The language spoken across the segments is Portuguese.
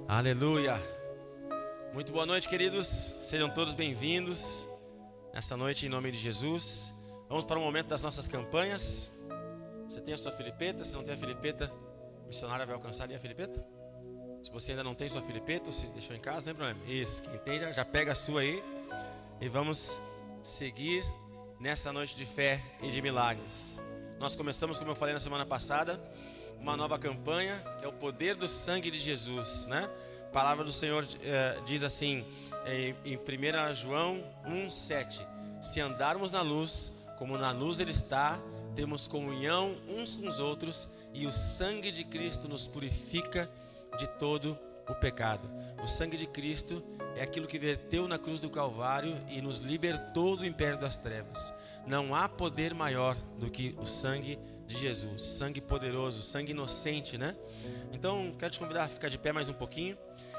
Aleluia. Muito boa noite, queridos. Sejam todos bem-vindos nessa noite em nome de Jesus. Vamos para o momento das nossas campanhas. Você tem a sua filipeta? Se não tem a filipeta, o missionário vai alcançar ali a filipeta. Se você ainda não tem sua filipeta ou se deixou em casa, não tem problema. Isso, quem tem já pega a sua aí. E vamos seguir nessa noite de fé e de milagres. Nós começamos, como eu falei na semana passada, uma nova campanha, que é o poder do sangue de Jesus, né? A palavra do Senhor diz assim, em 1 João 1,7: se andarmos na luz, como na luz Ele está, temos comunhão uns com os outros, e o sangue de Cristo nos purifica de todo o pecado. O sangue de Cristo é aquilo que verteu na cruz do Calvário e nos libertou do império das trevas. Não há poder maior do que o sangue de Jesus, sangue poderoso, sangue inocente, né? Então, quero te convidar a ficar de pé mais um pouquinho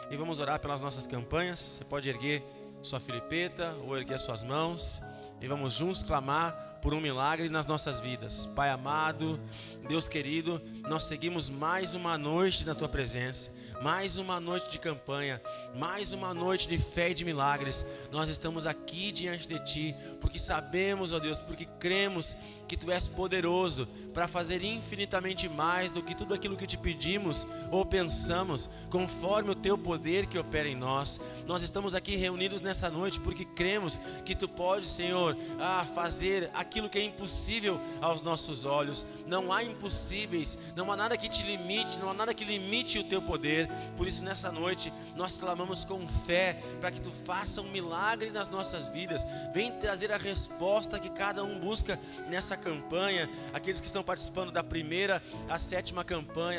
e vamos orar pelas nossas campanhas. Você pode erguer sua filipeta ou erguer suas mãos e vamos juntos clamar por um milagre nas nossas vidas. Pai amado, Deus querido, nós seguimos mais uma noite na Tua presença, mais uma noite de campanha, mais uma noite de fé e de milagres. Nós estamos aqui diante de Ti, porque sabemos, ó Deus, porque cremos que Tu és poderoso para fazer infinitamente mais do que tudo aquilo que Te pedimos ou pensamos, conforme o Teu poder que opera em nós. Nós estamos aqui reunidos nessa noite porque cremos que Tu podes, Senhor, fazer aquilo que é impossível aos nossos olhos. Não há impossíveis, não há nada que te limite, não há nada que limite o Teu poder. Por isso nessa noite nós clamamos com fé para que Tu faça um milagre nas nossas vidas. Vem trazer a resposta que cada um busca nessa campanha. Aqueles que estão participando da primeira à sétima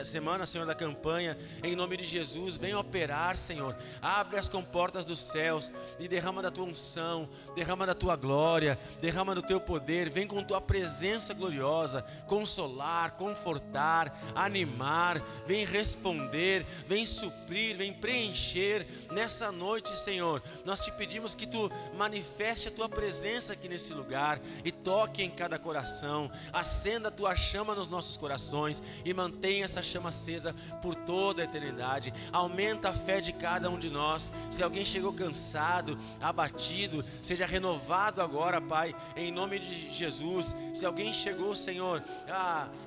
semana, Senhor, da campanha, em nome de Jesus, vem operar, Senhor. Abre as comportas dos céus e derrama da Tua unção, derrama da Tua glória, derrama do Teu poder. Vem com Tua presença gloriosa, consolar, confortar, animar, vem responder, vem suprir, vem preencher nessa noite, Senhor. Nós Te pedimos que Tu manifeste a Tua presença aqui nesse lugar e toque em cada coração, acenda a Tua chama nos nossos corações e mantenha essa chama acesa por toda a eternidade. Aumenta a fé de cada um de nós. Se alguém chegou cansado, abatido, seja renovado agora, Pai, em nome de Jesus. Se alguém chegou, Senhor,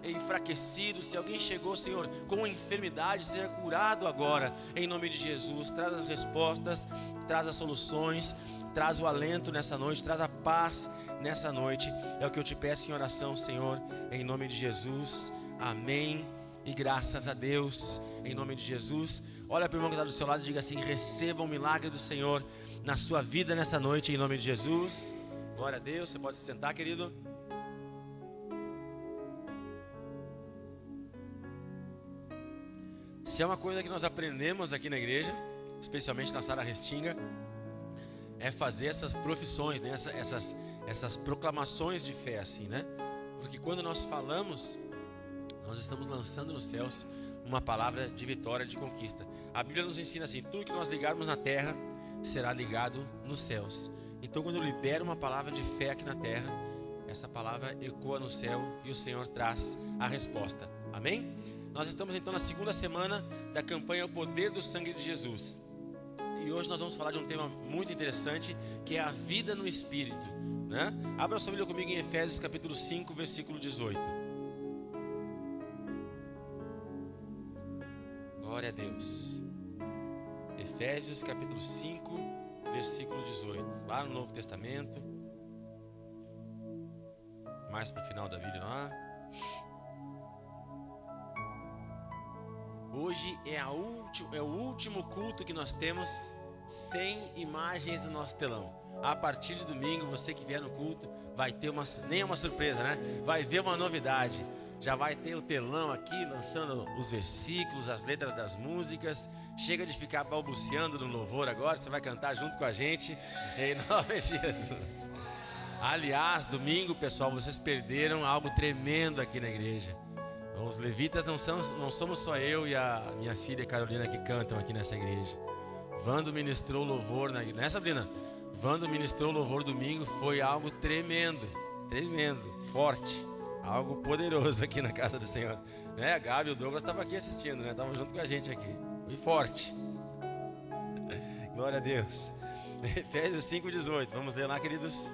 enfraquecido, se alguém chegou, Senhor, com enfermidade, seja curado agora, em nome de Jesus. Traz as respostas, traz as soluções, traz o alento nessa noite, traz a paz nessa noite. É o que eu Te peço em oração, Senhor, em nome de Jesus. Amém. E graças a Deus, em nome de Jesus. Olha para o irmão que está do seu lado e diga assim: receba o milagre do Senhor na sua vida nessa noite, em nome de Jesus. Glória a Deus. Você pode se sentar, querido. Se é uma coisa que nós aprendemos aqui na igreja, especialmente na Sara Restinga, é fazer essas profissões, né? essas proclamações de fé, assim, né? Porque quando nós falamos, nós estamos lançando nos céus uma palavra de vitória, de conquista. A Bíblia nos ensina assim: tudo que nós ligarmos na terra será ligado nos céus. Então, quando eu libero uma palavra de fé aqui na terra, essa palavra ecoa no céu e o Senhor traz a resposta. Amém? Nós estamos então na segunda semana da campanha O Poder do Sangue de Jesus. E hoje nós vamos falar de um tema muito interessante, que é a vida no Espírito, né? Abra sua Bíblia comigo em Efésios capítulo 5, versículo 18. Glória a Deus. Efésios capítulo 5, versículo 18. Lá no Novo Testamento, mais para o final da Bíblia lá. Hoje é o último culto que nós temos sem imagens no nosso telão. A partir de domingo, você que vier no culto vai ter nem é uma surpresa, né? Vai ver uma novidade. Já vai ter o telão aqui lançando os versículos, as letras das músicas. Chega de ficar balbuciando no louvor agora, você vai cantar junto com a gente, em nome de Jesus. Aliás, domingo, pessoal, vocês perderam algo tremendo aqui na igreja. Os levitas não somos só eu e a minha filha Carolina que cantam aqui nessa igreja. Vando ministrou louvor, né, Sabrina? Vando ministrou louvor domingo, foi algo tremendo, forte, algo poderoso aqui na casa do Senhor, né? A Gabi e o Douglas estavam aqui assistindo, né? Estavam junto com a gente aqui. Foi forte. Glória a Deus. Efésios 5:18. Vamos ler lá, queridos.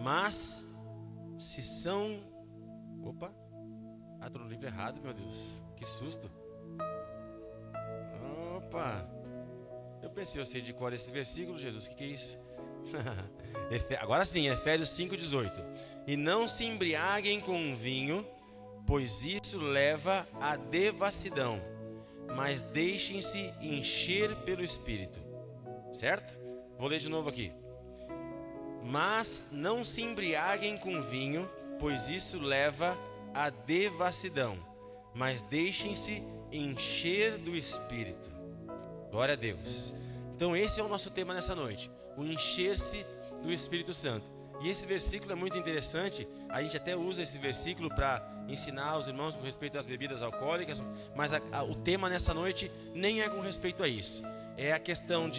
Mas se são... Opa. Estou no livro errado, meu Deus. Que susto. Opa. Eu pensei, eu sei de cor esse versículo, Jesus. O que é isso? Agora sim, Efésios 5:18. E não se embriaguem com vinho, pois isso leva à devassidão, mas deixem-se encher pelo Espírito. Certo? Vou ler de novo aqui. Mas não se embriaguem com vinho, pois isso leva à devassidão, mas deixem-se encher do Espírito. Glória a Deus. Então esse é o nosso tema nessa noite, o encher-se do Espírito Santo. E esse versículo é muito interessante. A gente até usa esse versículo para ensinar os irmãos com respeito às bebidas alcoólicas, mas o tema nessa noite nem é com respeito a isso. É a questão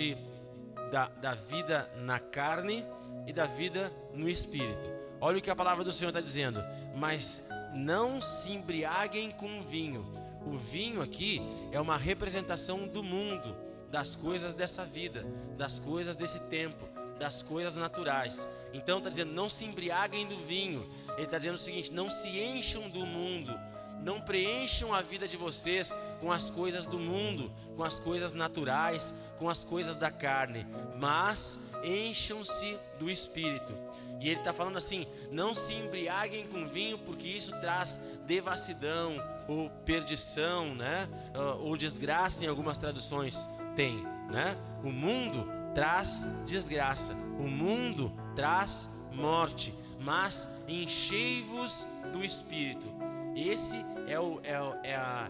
da vida na carne e da vida no Espírito. Olha o que a palavra do Senhor está dizendo. Mas não se embriaguem com vinho. O vinho aqui é uma representação do mundo, das coisas dessa vida, das coisas desse tempo, das coisas naturais. Então está dizendo, não se embriaguem do vinho. Ele está dizendo o seguinte, não se encham do mundo, não preencham a vida de vocês com as coisas do mundo, com as coisas naturais, com as coisas da carne, mas encham-se do Espírito. E ele está falando assim, não se embriaguem com vinho, porque isso traz devassidão, ou perdição, né? Ou desgraça, em algumas traduções tem, né? O mundo traz desgraça, o mundo traz morte, mas enchei-vos do Espírito. Esse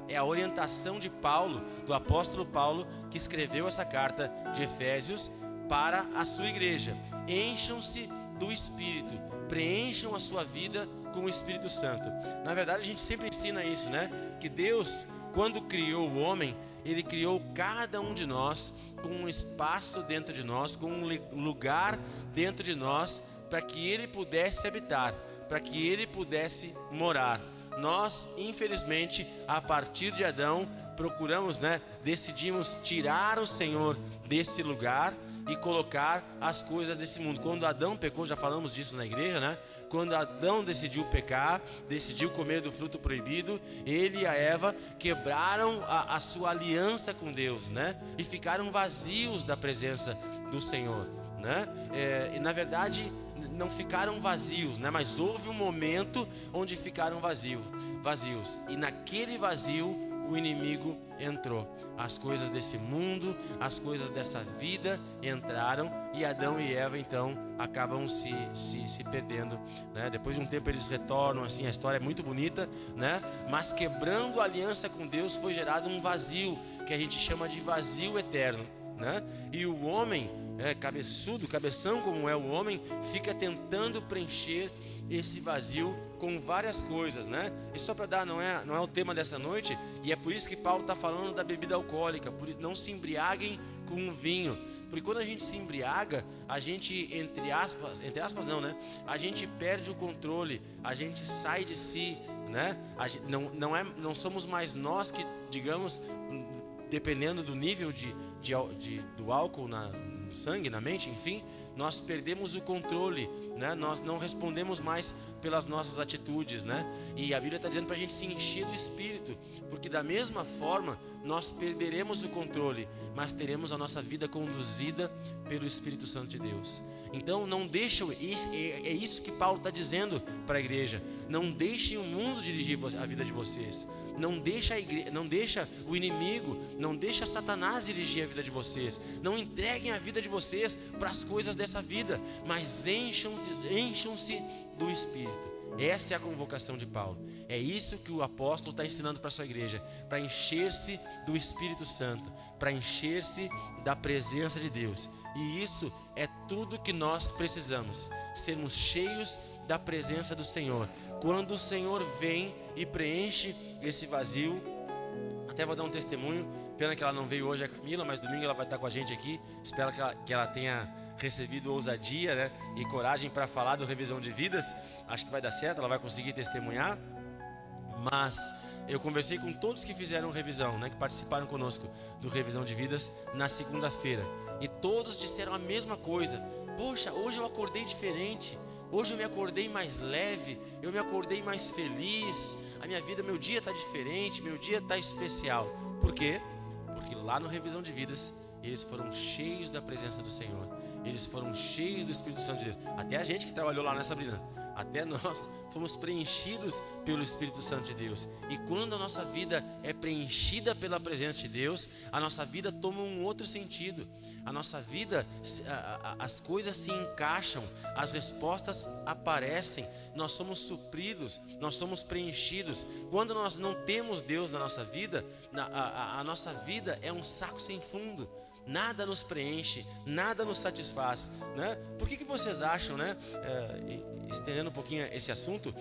é a orientação de Paulo, do apóstolo Paulo, que escreveu essa carta de Efésios para a sua igreja. Encham-se do Espírito, preencham a sua vida com o Espírito Santo. Na verdade, a gente sempre ensina isso, né? Que Deus, quando criou o homem, Ele criou cada um de nós com um espaço dentro de nós, com um lugar dentro de nós, para que Ele pudesse habitar, para que Ele pudesse morar. Nós, infelizmente, a partir de Adão, procuramos, decidimos tirar o Senhor desse lugar e colocar as coisas desse mundo. Quando Adão pecou, já falamos disso na igreja, Quando Adão decidiu pecar, decidiu comer do fruto proibido, ele e a Eva quebraram a sua aliança com Deus, E ficaram vazios da presença do Senhor, E na verdade não ficaram vazios, Mas houve um momento onde ficaram vazios. E naquele vazio o inimigo entrou. As coisas desse mundo, as coisas dessa vida entraram, e Adão e Eva então acabam se perdendo, Depois de um tempo eles retornam, assim, a história é muito bonita, Mas quebrando a aliança com Deus foi gerado um vazio, que a gente chama de vazio eterno, E o homem, cabeção como é o homem, fica tentando preencher esse vazio com várias coisas, E só para dar, não é o tema dessa noite, e é por isso que Paulo está falando da bebida alcoólica. Por isso, não se embriaguem com vinho, porque quando a gente se embriaga, a gente, entre aspas não, a gente perde o controle, a gente sai de si, não somos mais nós que, digamos, dependendo do nível do álcool no sangue, na mente, enfim, nós perdemos o controle, Nós não respondemos mais pelas nossas atitudes, E a Bíblia está dizendo para a gente se encher do Espírito, porque da mesma forma nós perderemos o controle, mas teremos a nossa vida conduzida pelo Espírito Santo de Deus. Então não deixem, é isso que Paulo está dizendo para a igreja, não deixem o mundo dirigir a vida de vocês, não deixa o inimigo, não deixa Satanás dirigir a vida de vocês, não entreguem a vida de vocês para as coisas dessa vida, mas encham-se do Espírito. Essa é a convocação de Paulo. É isso que o apóstolo está ensinando para a sua igreja, para encher-se do Espírito Santo, para encher-se da presença de Deus. E isso é tudo que nós precisamos, sermos cheios da presença do Senhor. Quando o Senhor vem e preenche esse vazio, até vou dar um testemunho, pena que ela não veio hoje, a Camila, mas domingo ela vai estar com a gente aqui. Espero que ela tenha recebido ousadia, e coragem para falar do Revisão de Vidas. Acho que vai dar certo, ela vai conseguir testemunhar. Mas eu conversei com todos que fizeram revisão, né, que participaram conosco do Revisão de Vidas na segunda-feira. E todos disseram a mesma coisa. Poxa, hoje eu acordei diferente. Hoje eu me acordei mais leve, eu me acordei mais feliz. A minha vida, meu dia está diferente, meu dia está especial. Por quê? Porque lá no Revisão de Vidas, eles foram cheios da presença do Senhor. Eles foram cheios do Espírito Santo de Deus. Até a gente que trabalhou lá, né, Sabrina? Até nós fomos preenchidos pelo Espírito Santo de Deus. E quando a nossa vida é preenchida pela presença de Deus, a nossa vida toma um outro sentido. A nossa vida, as coisas se encaixam, as respostas aparecem, nós somos supridos, nós somos preenchidos. Quando nós não temos Deus na nossa vida, a nossa vida é um saco sem fundo. Nada nos preenche, nada nos satisfaz, né? Por que vocês acham, né? Estendendo um pouquinho esse assunto,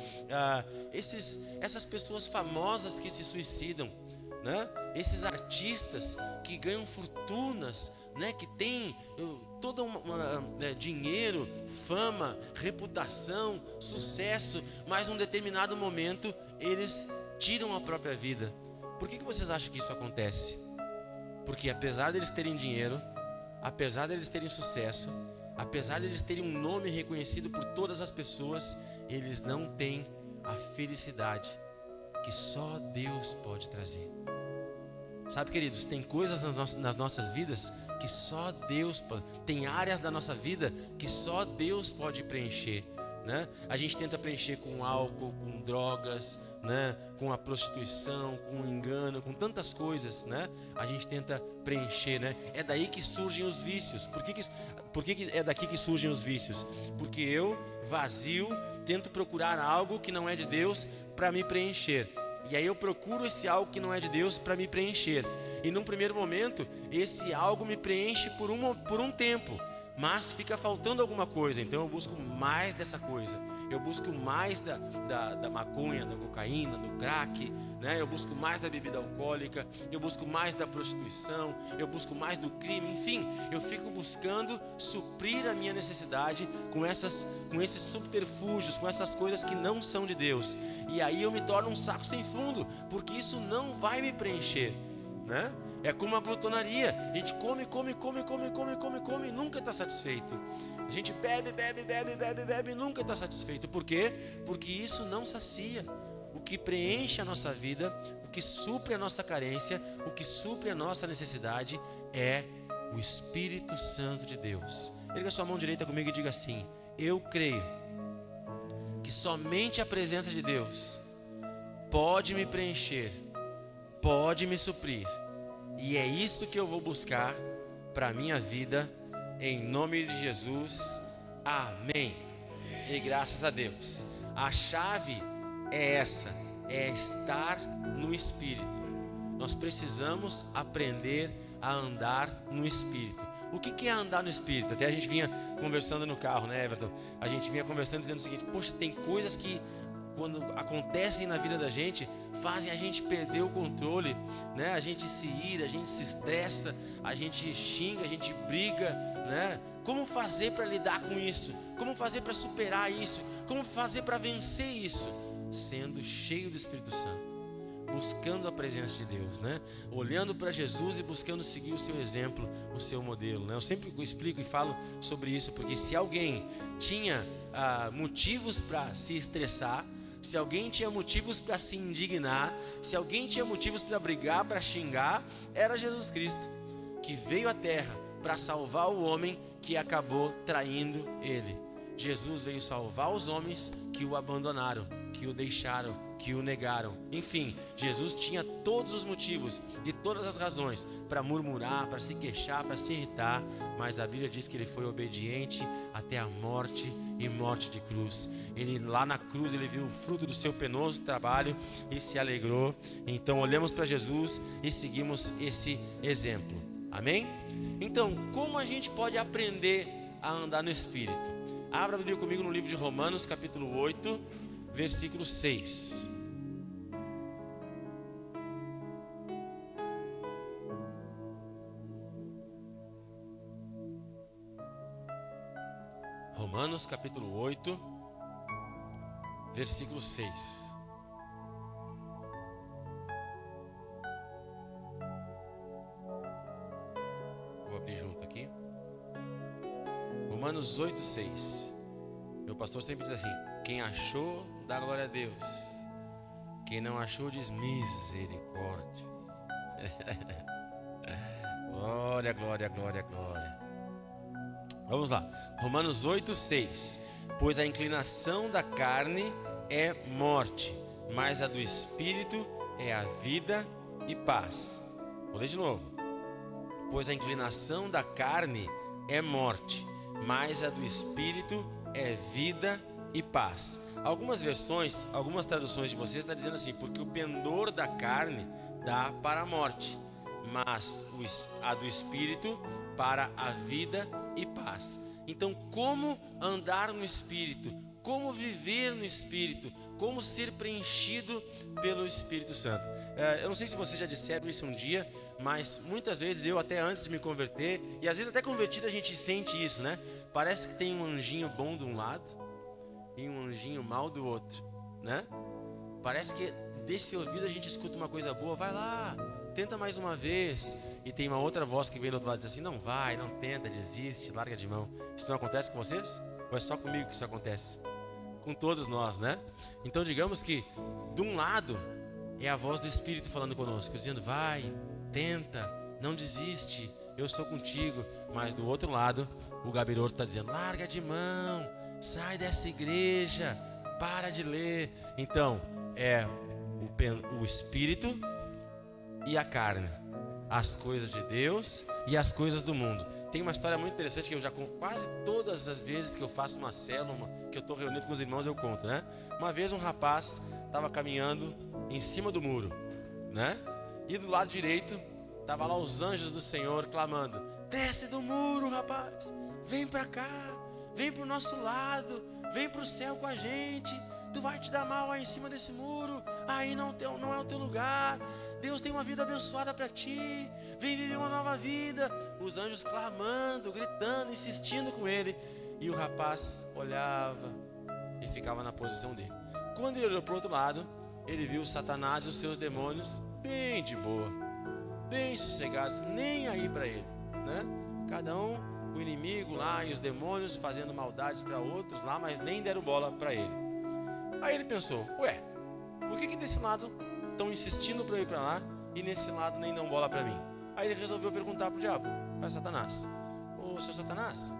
essas pessoas famosas que se suicidam, né? Esses artistas que ganham fortunas, né? Que têm todo dinheiro, fama, reputação, sucesso, mas num determinado momento eles tiram a própria vida. Por que vocês acham que isso acontece? Porque apesar deles terem dinheiro, apesar deles terem sucesso, apesar deles terem um nome reconhecido por todas as pessoas, eles não têm a felicidade que só Deus pode trazer. Sabe, queridos, tem coisas nas nossas vidas que só Deus pode. Tem áreas da nossa vida que só Deus pode preencher, né? A gente tenta preencher com álcool, com drogas, né? Com a prostituição, com o engano, com tantas coisas, né? A gente tenta preencher, né? É daí que surgem os vícios. Por que é daqui que surgem os vícios? Porque eu, vazio, tento procurar algo que não é de Deus para me preencher. E aí eu procuro esse algo que não é de Deus para me preencher. E num primeiro momento, esse algo me preenche por um tempo. Mas fica faltando alguma coisa, então eu busco mais dessa coisa. Eu busco mais da maconha, da cocaína, do crack, né? Eu busco mais da bebida alcoólica, eu busco mais da prostituição, eu busco mais do crime. Enfim, eu fico buscando suprir a minha necessidade com esses subterfúgios, com essas coisas que não são de Deus. E aí eu me torno um saco sem fundo, porque isso não vai me preencher, né? É como a glutonaria. A gente come e nunca está satisfeito. A gente bebe e nunca está satisfeito. Por quê? Porque isso não sacia. O que preenche a nossa vida, o que supre a nossa carência, o que supre a nossa necessidade é o Espírito Santo de Deus. Erga sua mão direita comigo e diga assim: eu creio que somente a presença de Deus pode me preencher, pode me suprir. E é isso que eu vou buscar para a minha vida, em nome de Jesus, amém. E graças a Deus. A chave é essa, é estar no Espírito. Nós precisamos aprender a andar no Espírito. O que é andar no Espírito? Até a gente vinha conversando no carro, né, Everton? A gente vinha conversando dizendo o seguinte: poxa, tem coisas que quando acontecem na vida da gente, fazem a gente perder o controle, né? A gente se ira, a gente se estressa, a gente xinga, a gente briga, né? Como fazer para lidar com isso? Como fazer para superar isso? Como fazer para vencer isso? Sendo cheio do Espírito Santo, buscando a presença de Deus, né? Olhando para Jesus e buscando seguir o seu exemplo, o seu modelo, né? Eu sempre explico e falo sobre isso, porque se alguém tinha motivos para se estressar, se alguém tinha motivos para se indignar, se alguém tinha motivos para brigar, para xingar, era Jesus Cristo, que veio à terra para salvar o homem que acabou traindo ele. Jesus veio salvar os homens que o abandonaram, que o deixaram, que o negaram. Enfim, Jesus tinha todos os motivos e todas as razões para murmurar, para se queixar, para se irritar, mas a Bíblia diz que ele foi obediente até a morte e morte de cruz. Ele lá na cruz, ele viu o fruto do seu penoso trabalho e se alegrou. Então olhamos para Jesus e seguimos esse exemplo. Amém? Então, como a gente pode aprender a andar no Espírito? Abra a Bíblia comigo no livro de Romanos, capítulo 8, versículo 6. Romanos, capítulo 8, versículo 6. Romanos 8:6. Meu pastor sempre diz assim: quem achou, dá glória a Deus. Quem não achou, diz misericórdia. Glória, glória, glória, glória. Vamos lá. Romanos 8:6. Pois a inclinação da carne é morte, mas a do Espírito é a vida e paz. Vou ler de novo. Pois a inclinação da carne é morte, mas a do Espírito é vida e paz. Algumas versões, algumas traduções de vocês estão dizendo assim: porque o pendor da carne dá para a morte, mas a do Espírito para a vida e paz. Então, como andar no Espírito? Como viver no Espírito? Como ser preenchido pelo Espírito Santo? Eu não sei se vocês já disseram isso um dia, mas muitas vezes eu, até antes de me converter, e às vezes até convertido, a gente sente isso, né? Parece que tem um anjinho bom de um lado e um anjinho mal do outro, né? Parece que desse ouvido a gente escuta uma coisa boa: vai lá, tenta mais uma vez. E tem uma outra voz que vem do outro lado e diz assim: não vai, não tenta, desiste, larga de mão. Isso não acontece com vocês? Ou é só comigo que isso acontece? Com todos nós, né? Então digamos que de um lado é a voz do Espírito falando conosco, dizendo: vai, tenta, não desiste, eu sou contigo. Mas do outro lado o gabiroto está dizendo: larga de mão, sai dessa igreja, para de ler. Então é o Espírito e a carne, as coisas de Deus e as coisas do mundo. Tem uma história muito interessante que eu já conto quase todas as vezes que eu faço uma célula, que eu estou reunido com os irmãos, eu conto, né? Uma vez um rapaz estava caminhando em cima do muro, né? E do lado direito estava lá os anjos do Senhor clamando: desce do muro, rapaz, vem para cá, vem para o nosso lado, vem para o céu com a gente. Tu vai te dar mal aí em cima desse muro, aí não é o teu lugar. Deus tem uma vida abençoada para ti, vem viver uma nova vida. Os anjos clamando, gritando, insistindo com ele. E o rapaz olhava e ficava na posição dele. Quando ele olhou para o outro lado, ele viu Satanás e os seus demônios bem de boa, bem sossegados, nem aí para ele, né? Cada um, o inimigo lá e os demônios fazendo maldades para outros lá, mas nem deram bola para ele. Aí ele pensou: ué, por que desse lado estão insistindo para eu ir para lá e nesse lado nem dão bola para mim? Aí ele resolveu perguntar para o diabo, para Satanás: ô seu Satanás,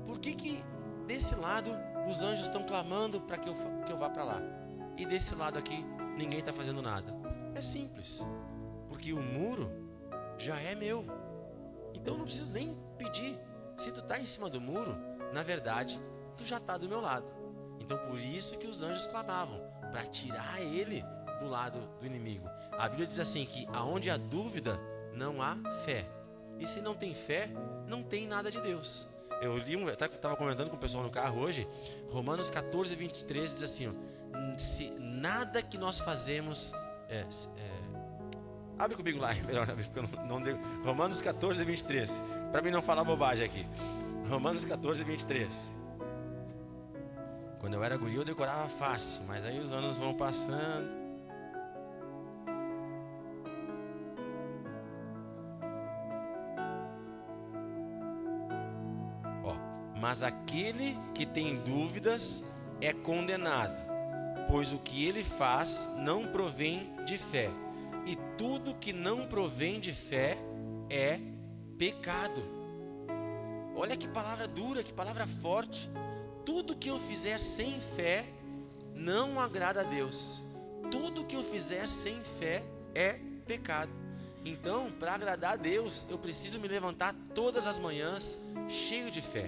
por que desse lado os anjos estão clamando para que eu vá para lá e desse lado aqui ninguém está fazendo nada? É simples, porque o muro já é meu, então eu não preciso nem pedir. Se tu está em cima do muro, na verdade tu já está do meu lado. Então por isso que os anjos clamavam, para tirar ele do lado do inimigo. A Bíblia diz assim que aonde há dúvida não há fé, e se não tem fé, não tem nada de Deus. Eu li até que estava comentando com o pessoal no carro hoje, Romanos 14:23 diz assim: ó, se nada que nós fazemos abre comigo lá, é melhor abrir, porque eu não deu. Romanos 14:23, para mim não falar bobagem aqui. Romanos 14:23. Quando eu era guri eu decorava fácil, mas aí os anos vão passando. Mas aquele que tem dúvidas é condenado, pois o que ele faz não provém de fé, e tudo que não provém de fé é pecado. Olha que palavra dura, que palavra forte. Tudo que eu fizer sem fé não agrada a Deus. Tudo que eu fizer sem fé é pecado. Então, para agradar a Deus, eu preciso me levantar todas as manhãs cheio de fé.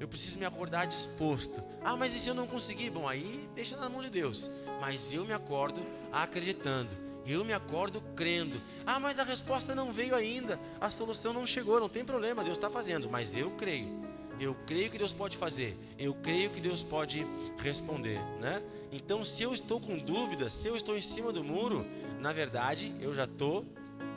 Eu preciso me acordar disposto. Ah, mas e se eu não conseguir? Bom, aí deixa na mão de Deus. Mas eu me acordo acreditando. Eu me acordo crendo. Ah, mas a resposta não veio ainda. A solução não chegou. Não tem problema, Deus está fazendo. Mas eu creio. Eu creio que Deus pode fazer. Eu creio que Deus pode responder, né? Então, se eu estou com dúvidas, se eu estou em cima do muro, na verdade, eu já estou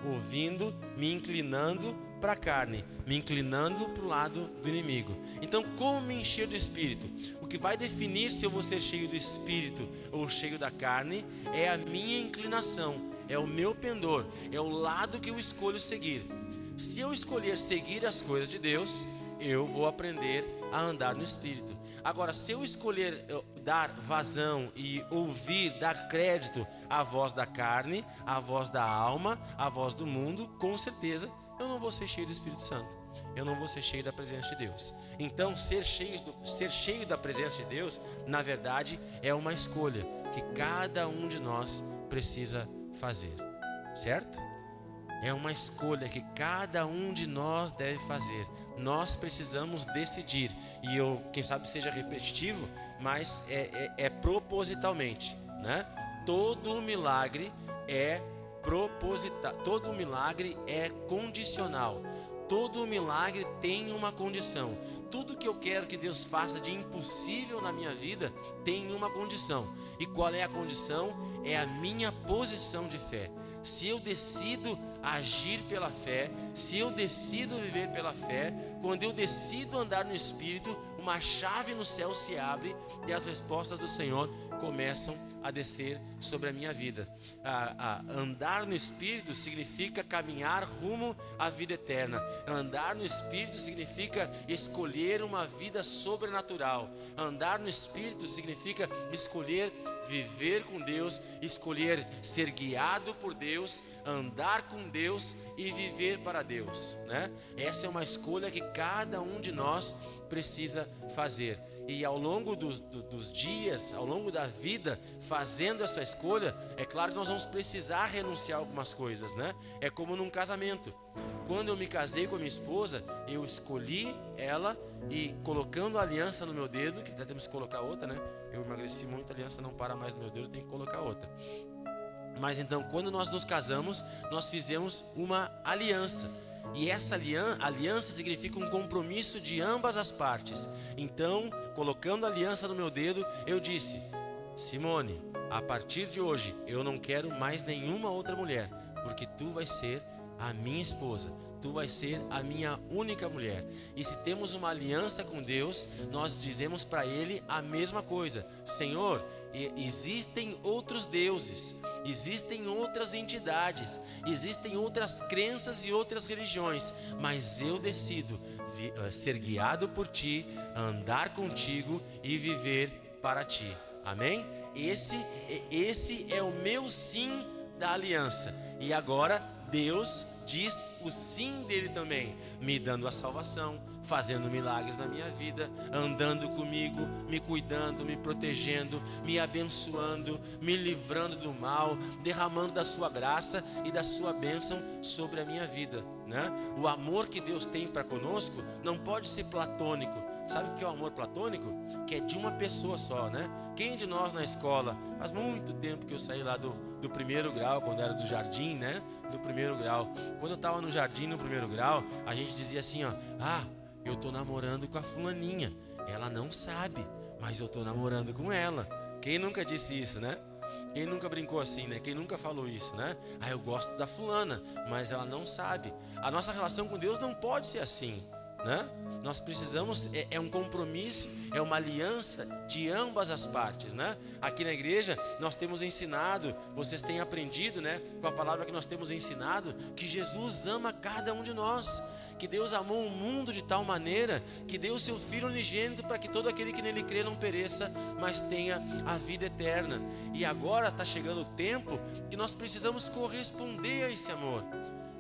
ouvindo, me inclinando para a carne, me inclinando para o lado do inimigo. Então, como me encher do Espírito? O que vai definir se eu vou ser cheio do Espírito ou cheio da carne é a minha inclinação, é o meu pendor, é o lado que eu escolho seguir. Se eu escolher seguir as coisas de Deus, eu vou aprender a andar no Espírito. Agora, se eu escolher dar vazão e ouvir, dar crédito à voz da carne, à voz da alma, à voz do mundo, com certeza eu não vou ser cheio do Espírito Santo. Eu não vou ser cheio da presença de Deus. Então, ser cheio da presença de Deus, na verdade, é uma escolha que cada um de nós precisa fazer, certo? É uma escolha que cada um de nós deve fazer. Nós precisamos decidir. E eu, quem sabe seja repetitivo, mas é propositalmente, né? Todo milagre é proposital. Todo milagre é condicional. Todo milagre tem uma condição. Tudo que eu quero que Deus faça de impossível na minha vida tem uma condição. E qual é a condição? É a minha posição de fé. Se eu decido agir pela fé, se eu decido viver pela fé, quando eu decido andar no Espírito, uma chave no céu se abre e as respostas do Senhor começam a descer sobre a minha vida. Andar no Espírito significa caminhar rumo à vida eterna. Andar no Espírito significa escolher uma vida sobrenatural. Andar no Espírito significa escolher viver com Deus, escolher ser guiado por Deus, andar com Deus e viver para Deus, né? Essa é uma escolha que cada um de nós precisa fazer. E ao longo dos dias, ao longo da vida, fazendo essa escolha, é claro que nós vamos precisar renunciar a algumas coisas, né? É como num casamento. Quando eu me casei com a minha esposa, eu escolhi ela e colocando a aliança no meu dedo, que até temos que colocar outra, né? Eu emagreci muito, a aliança não para mais no meu dedo, eu tenho que colocar outra. Mas então, quando nós nos casamos, nós fizemos uma aliança. E essa aliança significa um compromisso de ambas as partes. Então, colocando a aliança no meu dedo, eu disse: Simone, a partir de hoje eu não quero mais nenhuma outra mulher, porque tu vais ser a minha esposa, tu vais ser a minha única mulher. E se temos uma aliança com Deus, nós dizemos para Ele a mesma coisa: Senhor, existem outros deuses, existem outras entidades, existem outras crenças e outras religiões, mas eu decido ser guiado por Ti, andar contigo e viver para Ti. Amém? Esse é o meu sim da aliança. E agora Deus diz o sim dele também, me dando a salvação, fazendo milagres na minha vida, andando comigo, me cuidando, me protegendo, me abençoando, me livrando do mal, derramando da sua graça e da sua bênção sobre a minha vida, né? O amor que Deus tem para conosco não pode ser platônico. Sabe o que é o amor platônico? Que é de uma pessoa só, né? Quem de nós na escola, faz muito tempo que eu saí lá do primeiro grau, quando era do jardim, né? Do primeiro grau. Quando eu estava no jardim, no primeiro grau, a gente dizia assim, ó: eu tô namorando com a fulaninha. Ela não sabe, mas eu tô namorando com ela. Quem nunca disse isso, né? Quem nunca brincou assim, né? Quem nunca falou isso, né? Eu gosto da fulana, mas ela não sabe. A nossa relação com Deus não pode ser assim, né? Nós precisamos, é um compromisso, é uma aliança de ambas as partes, né? Aqui na igreja nós temos ensinado, vocês têm aprendido, né? Com a palavra que nós temos ensinado, que Jesus ama cada um de nós, que Deus amou o mundo de tal maneira que deu o seu Filho unigênito para que todo aquele que nele crê não pereça, mas tenha a vida eterna. E agora está chegando o tempo que nós precisamos corresponder a esse amor,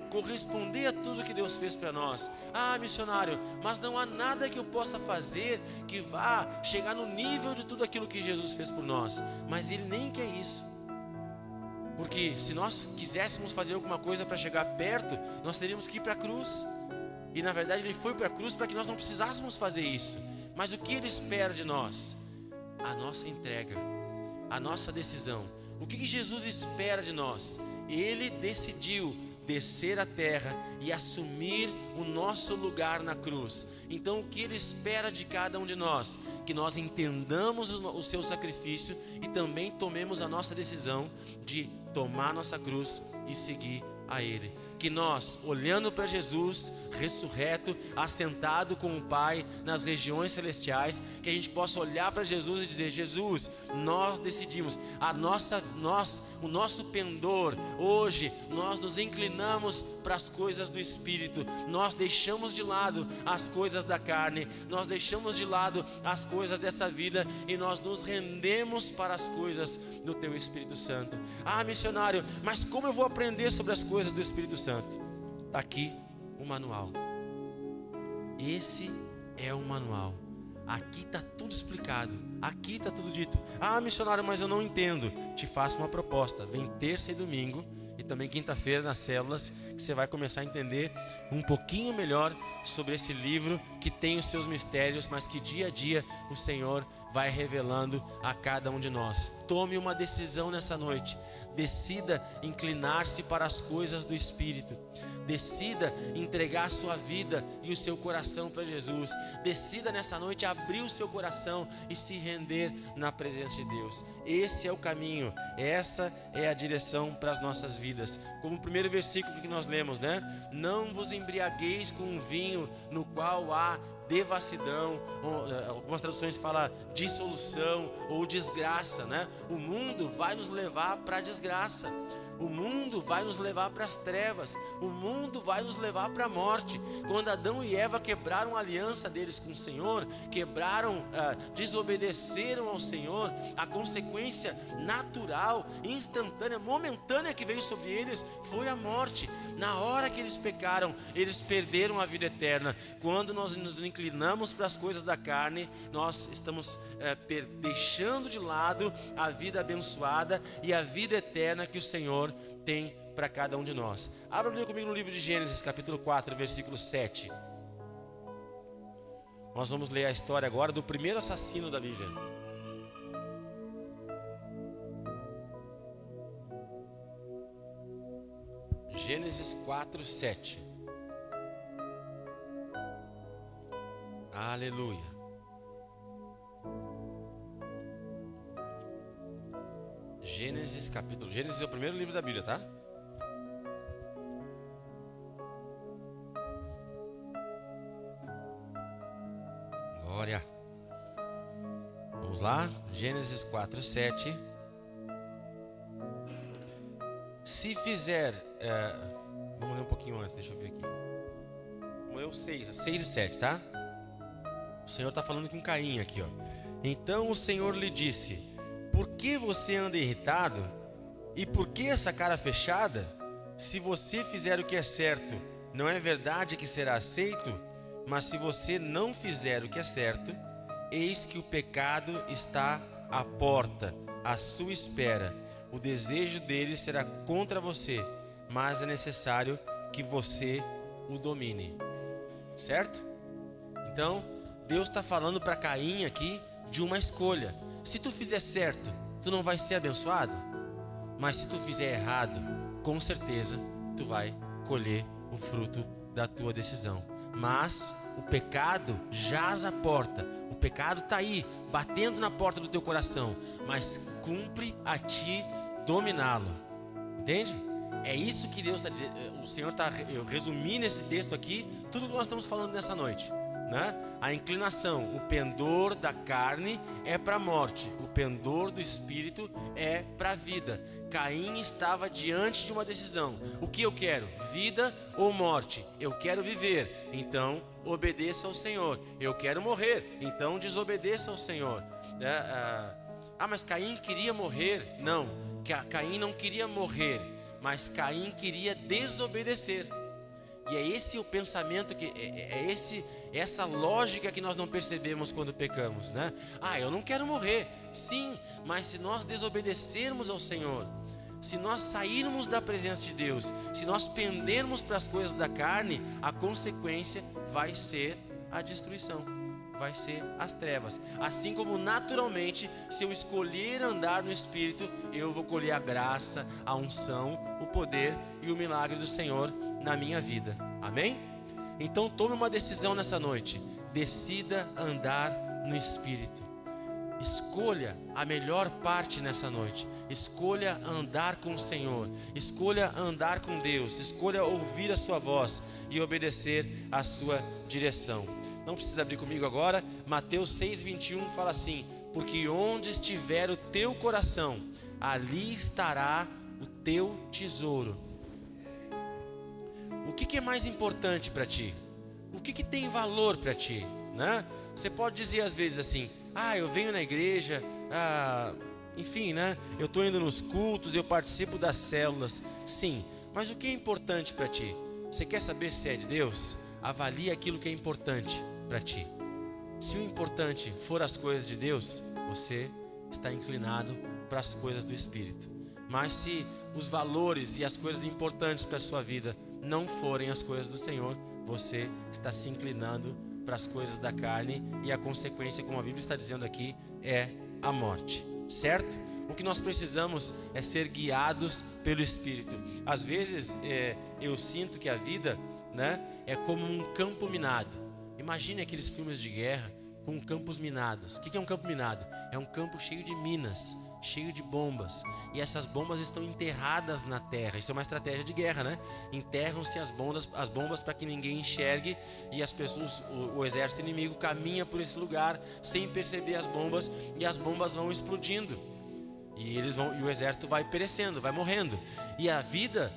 corresponder a tudo que Deus fez para nós. Missionário, mas não há nada que eu possa fazer que vá chegar no nível de tudo aquilo que Jesus fez por nós. Mas Ele nem quer isso, porque se nós quiséssemos fazer alguma coisa para chegar perto, nós teríamos que ir para a cruz. E na verdade Ele foi para a cruz para que nós não precisássemos fazer isso. Mas o que Ele espera de nós? A nossa entrega, a nossa decisão. O que Jesus espera de nós? Ele decidiu descer à terra e assumir o nosso lugar na cruz. Então o que Ele espera de cada um de nós? Que nós entendamos o seu sacrifício e também tomemos a nossa decisão de tomar nossa cruz e seguir a Ele. que nós, olhando para Jesus, ressurreto, assentado com o Pai nas regiões celestiais, que a gente possa olhar para Jesus e dizer: Jesus, nós decidimos, o nosso pendor, hoje nós nos inclinamos para as coisas do Espírito, nós deixamos de lado as coisas da carne, nós deixamos de lado as coisas dessa vida e nós nos rendemos para as coisas do Teu Espírito Santo. Ah, missionário, mas como eu vou aprender sobre as coisas do Espírito Santo? Está aqui o manual. Esse é o manual. Aqui está tudo explicado, aqui está tudo dito. Ah, missionário, mas eu não entendo. Te faço uma proposta: vem terça e domingo e também quinta-feira nas células, que você vai começar a entender um pouquinho melhor sobre esse livro que tem os seus mistérios, mas que dia a dia o Senhor vai revelando a cada um de nós. Tome uma decisão nessa noite. Decida inclinar-se para as coisas do Espírito. Decida entregar a sua vida e o seu coração para Jesus. Decida nessa noite abrir o seu coração e se render na presença de Deus. Esse é o caminho, essa é a direção para as nossas vidas. Como o primeiro versículo que nós lemos, né? Não vos embriagueis com um vinho no qual há devassidão, algumas traduções falam dissolução ou desgraça, né? O mundo vai nos levar para a desgraça. O mundo vai nos levar para as trevas. O mundo vai nos levar para a morte. Quando Adão e Eva quebraram a aliança deles com o Senhor, desobedeceram ao Senhor, a consequência natural, instantânea, momentânea que veio sobre eles foi a morte. Na hora que eles pecaram, eles perderam a vida eterna. Quando nós nos inclinamos para as coisas da carne, nós estamos deixando de lado a vida abençoada e a vida eterna que o Senhor tem para cada um de nós. Abra comigo no livro de Gênesis, capítulo 4, versículo 7. Nós vamos ler a história agora do primeiro assassino da Bíblia. Gênesis 4, 7. Aleluia. Gênesis é o primeiro livro da Bíblia, tá? Glória. Vamos lá, Gênesis 4, 7. Se fizer, vamos ler um pouquinho antes, deixa eu ver aqui. Vamos ler o 6 e 7, tá? O Senhor está falando com Caim aqui, ó. Então o Senhor lhe disse: por que você anda irritado? E por que essa cara fechada? Se você fizer o que é certo, não é verdade que será aceito? Mas se você não fizer o que é certo, eis que o pecado está à porta, à sua espera. O desejo dele será contra você, mas é necessário que você o domine. Certo? Então, Deus está falando para Caim aqui de uma escolha. Se tu fizer certo, tu não vai ser abençoado. Mas se tu fizer errado, com certeza tu vai colher o fruto da tua decisão. Mas o pecado jaz à porta. O pecado está aí, batendo na porta do teu coração. Mas cumpre a ti dominá-lo. Entende? É isso que Deus está dizendo. O Senhor está, eu resumi nesse texto aqui tudo que nós estamos falando nessa noite, né? A inclinação, o pendor da carne é para a morte, o pendor do espírito é para a vida. Caim estava diante de uma decisão: o que eu quero, vida ou morte? Eu quero viver, então obedeça ao Senhor. Eu quero morrer, então desobedeça ao Senhor. Mas Caim queria morrer? Não, Caim não queria morrer, mas Caim queria desobedecer. E é esse o pensamento, essa lógica que nós não percebemos quando pecamos, né? Eu não quero morrer. Sim, mas se nós desobedecermos ao Senhor, se nós sairmos da presença de Deus, se nós pendermos para as coisas da carne, a consequência vai ser a destruição, vai ser as trevas. Assim como naturalmente, se eu escolher andar no Espírito, eu vou colher a graça, a unção, o poder e o milagre do Senhor na minha vida. Amém? Então tome uma decisão nessa noite. Decida andar no Espírito. Escolha a melhor parte nessa noite. Escolha andar com o Senhor. Escolha andar com Deus. Escolha ouvir a sua voz e obedecer a sua direção. Não precisa abrir comigo agora. Mateus 6:21 fala assim: porque onde estiver o teu coração, ali estará o teu tesouro. O que é mais importante para ti? O que tem valor para ti, né? Você pode dizer às vezes assim: eu venho na igreja, enfim, né? Eu estou indo nos cultos, eu participo das células. Sim, mas o que é importante para ti? Você quer saber se é de Deus? Avalie aquilo que é importante para ti. Se o importante for as coisas de Deus, você está inclinado para as coisas do Espírito. Mas se os valores e as coisas importantes para a sua vida não forem as coisas do Senhor, você está se inclinando para as coisas da carne, e a consequência, como a Bíblia está dizendo aqui, é a morte, certo? O que nós precisamos é ser guiados pelo Espírito. Às vezes eu sinto que a vida, né, é como um campo minado. Imagine aqueles filmes de guerra com campos minados. O que é um campo minado? É um campo cheio de minas, cheio de bombas, e essas bombas estão enterradas na terra. Isso é uma estratégia de guerra, né? Enterram-se as bombas para que ninguém enxergue, e as pessoas, o exército inimigo caminha por esse lugar sem perceber as bombas, e as bombas vão explodindo, e o exército vai perecendo, vai morrendo. E a vida,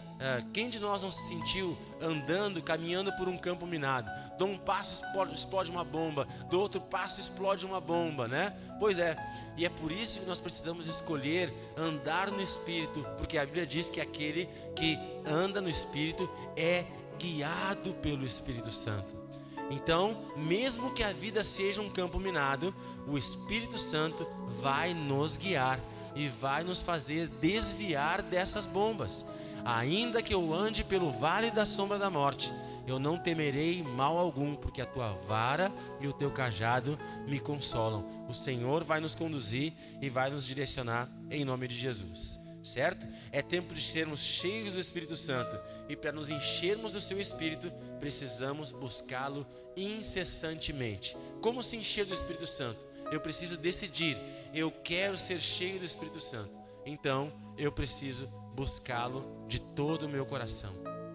quem de nós não se sentiu andando, caminhando por um campo minado? Dou um passo, explode uma bomba, do outro passo explode uma bomba, né? Pois é, e é por isso que nós precisamos escolher andar no Espírito, porque a Bíblia diz que aquele que anda no Espírito é guiado pelo Espírito Santo. Então, mesmo que a vida seja um campo minado, o Espírito Santo vai nos guiar e vai nos fazer desviar dessas bombas. Ainda que eu ande pelo vale da sombra da morte, eu não temerei mal algum, porque a tua vara e o teu cajado me consolam. O Senhor vai nos conduzir e vai nos direcionar em nome de Jesus, certo? É tempo de sermos cheios do Espírito Santo, e para nos enchermos do seu Espírito, precisamos buscá-lo incessantemente. Como se encher do Espírito Santo? Eu preciso decidir: eu quero ser cheio do Espírito Santo, então eu preciso buscá-lo de todo o meu coração.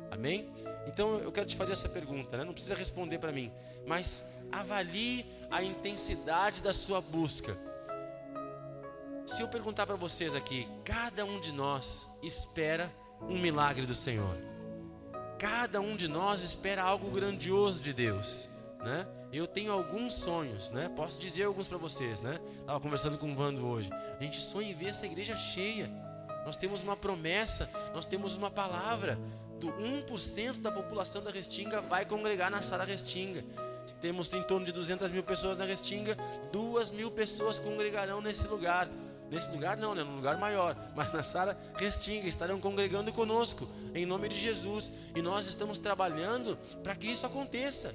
Amém? Então eu quero te fazer essa pergunta, né? Não precisa responder para mim, mas avalie a intensidade da sua busca. Se eu perguntar para vocês aqui, cada um de nós espera um milagre do Senhor. Cada um de nós espera algo grandioso de Deus, né? Eu tenho alguns sonhos, né? Posso dizer alguns para vocês, né? Estava conversando com o Vando hoje. A gente sonha em ver essa igreja cheia. Nós temos uma promessa, nós temos uma palavra. Do 1% da população da Restinga vai congregar na Sara Restinga. Temos em torno de 200 mil pessoas na Restinga. 2.000 pessoas congregarão nesse lugar. Nesse lugar não, né? Num lugar maior, mas na Sara Restinga estarão congregando conosco, em nome de Jesus. E nós estamos trabalhando para que isso aconteça.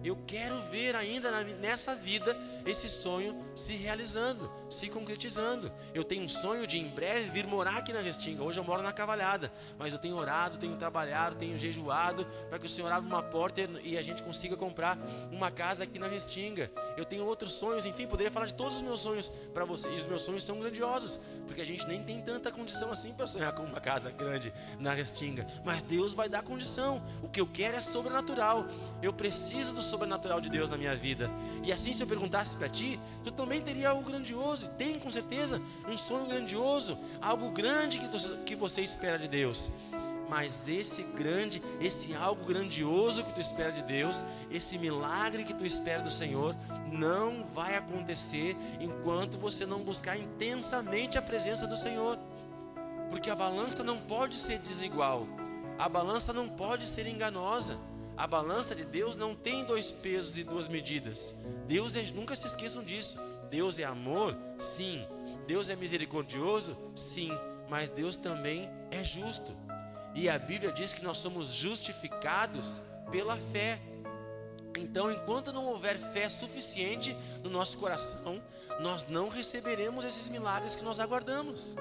Eu quero ver ainda nessa vida esse sonho se realizando, se concretizando. Eu tenho um sonho de em breve vir morar aqui na Restinga. Hoje eu moro na Cavalhada, mas eu tenho orado, tenho trabalhado, tenho jejuado para que o Senhor abra uma porta e a gente consiga comprar uma casa aqui na Restinga. Eu tenho outros sonhos, enfim, poderia falar de todos os meus sonhos para vocês. E os meus sonhos são grandiosos, porque a gente nem tem tanta condição assim para sonhar com uma casa grande na Restinga. Mas Deus vai dar condição. O que eu quero é sobrenatural. Eu preciso do sobrenatural de Deus na minha vida. E assim, se eu perguntasse para ti, tu também teria algo grandioso. Tem com certeza um sonho grandioso, algo grande que você espera de Deus. Mas esse algo grandioso que tu espera de Deus, esse milagre que tu espera do Senhor, não vai acontecer enquanto você não buscar intensamente a presença do Senhor. Porque a balança não pode ser desigual, a balança não pode ser enganosa. A balança de Deus não tem 2 pesos e 2 medidas. Nunca se esqueçam disso. Deus é amor? Sim. Deus é misericordioso? Sim. Mas Deus também é justo. E a Bíblia diz que nós somos justificados pela fé. Então, enquanto não houver fé suficiente no nosso coração, nós não receberemos esses milagres que nós aguardamos.